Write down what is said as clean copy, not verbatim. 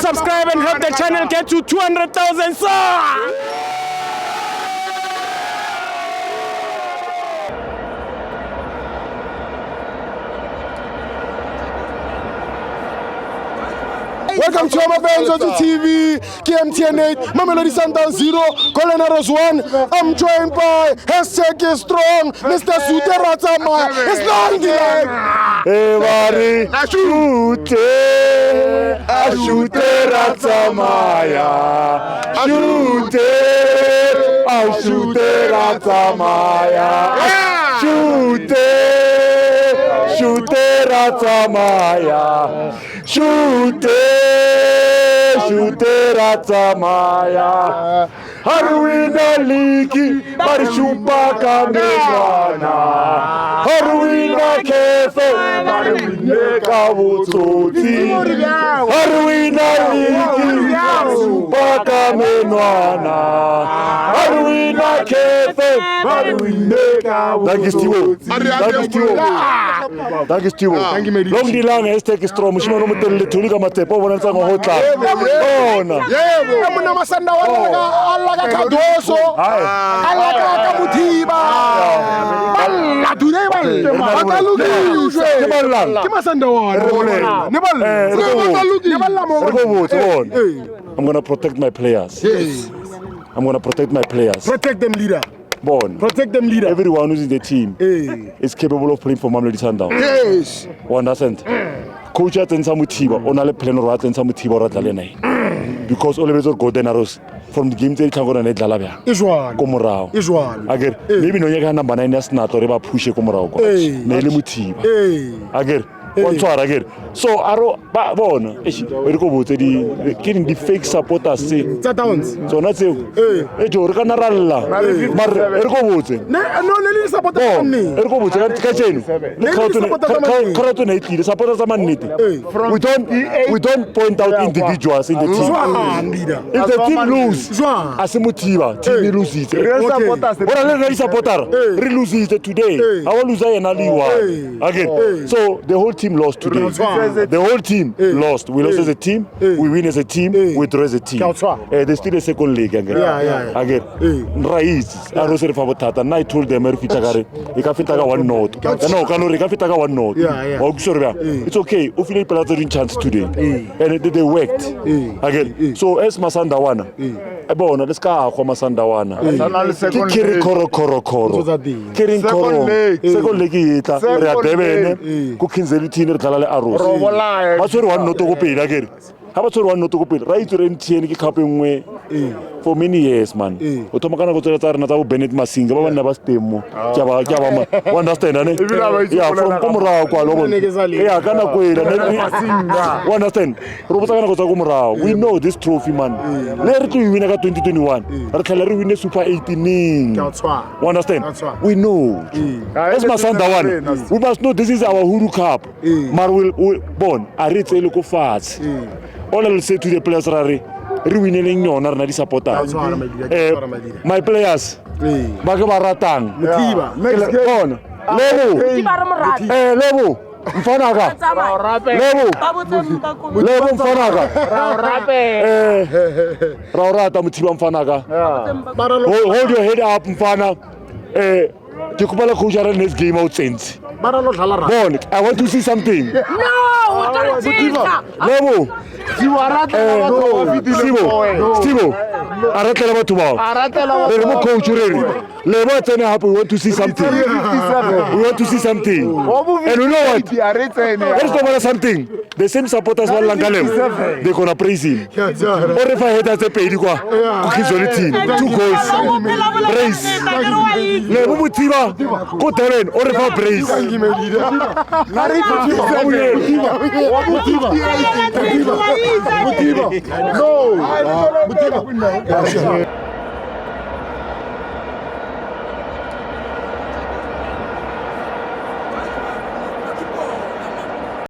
subscribe and help the channel get to 200,000 subs. Welcome to FANS Wethu TV, MTN 8, Mamelodi Sundowns 0, Colonaros 1. I'm joined by hashtag is strong, Mr. Sundowns. It's 99. Hey, buddy. Shoot Ratamaya. Shoot Ratamaya. Shoot Ratamaya. Shoot Ratamaya. Haruina liki barishupa kamezwana. Haruina kefe baruine kabututi. Haruina liki barishupa kamenwana. Haruina kefe baruine kabututi. Thank you, Steve. Long di lang hashtag strong. Mushima no mutele tulika matepo bona ntsango hotla. Bona. Yebo. Muna masanda wala kadoso. Alaka kabutiba. Balla dune balla. Bataluki. Kimasanda wana. I'm going to protect my players. Yes. I'm going to protect my players. Protect them, leader. Born. Protect them, leader. Everyone who's in the team is capable of playing for Mamelodi Sundowns. Yes. You understand? Coach at Mutiba, only plan rat and Mutiba Ratalene. Because all of us go denaros from the game they can go and let Lalabia. Israel. Komorao. Israel. Again, maybe no Yagan Banana snat or about push a Komorao. Nelly Mutiba. Again. One try again. So Aro Bon, getting the fake supporters say Sundowns. so not say Ejo Canaralla Ergo vote. No, Nelly supporters. Ergo vote Kachenu. The supporters are manity. We don't point out individuals in the team. If the team lose as a motiva, team lose it. What supporter lose it today. I will lose an Aliwa again. So the whole team lost today. The whole team lost. We lost as a team. We win as a team. We draw as a team. There's still a second leg again. Again. Rais. I was referring to that. And I told them, "If you can one note, one note. It's okay. If you play a chance today, and they worked again. So as Masanda wana, ebona let's go for Masanda wana. Kiri koro. Kiri koro. Second leg ita. Readebene. Kukinzeli tiner kalale arroz. Masori wan noto ko pela again. Habatsori wan noto ko pela. Right to MTN ki khape ngwe for many years man. O thoma kana go tsela tsara na tsa Bennett Masinga ba bana ba stemo. Ke ba understand ne? Yeah, from komorao kwa lo bona. Yeah, kana kwela ne. Understand? Ro botsa kana go tsa komorao. We know this trophy man. Le re tlo wina ka 2021. Re tlhela re wine Super 18. Understand? We know. As Masanda one. We must know this is our Huru Cup. Mar will born a re tsele ko fatshe. All I'll say to the players rare re wineleng yona rena di supporters. My players ba ke ba ratang Mutiba. Bona Lebo Mfanaka Lebo Mfanaka Raurata Mutiba Mfanaka. Hold your head up Mfana. Ke kupala coach ara next game out sense. Bon, I want to see something. No, Lebo Stivo, Aratela Batuma. Lebo coach already. Lebo tena hapo. We want to see something. We want to see something. And you know what? Let's talk about something. The same supporters were Langalem. They're gonna praise him. Or if I had to pay, go team. 2 goals. Praise. Lebo Mutiba. Go talent. Or if I praise. Mutiba. No. Mutiba.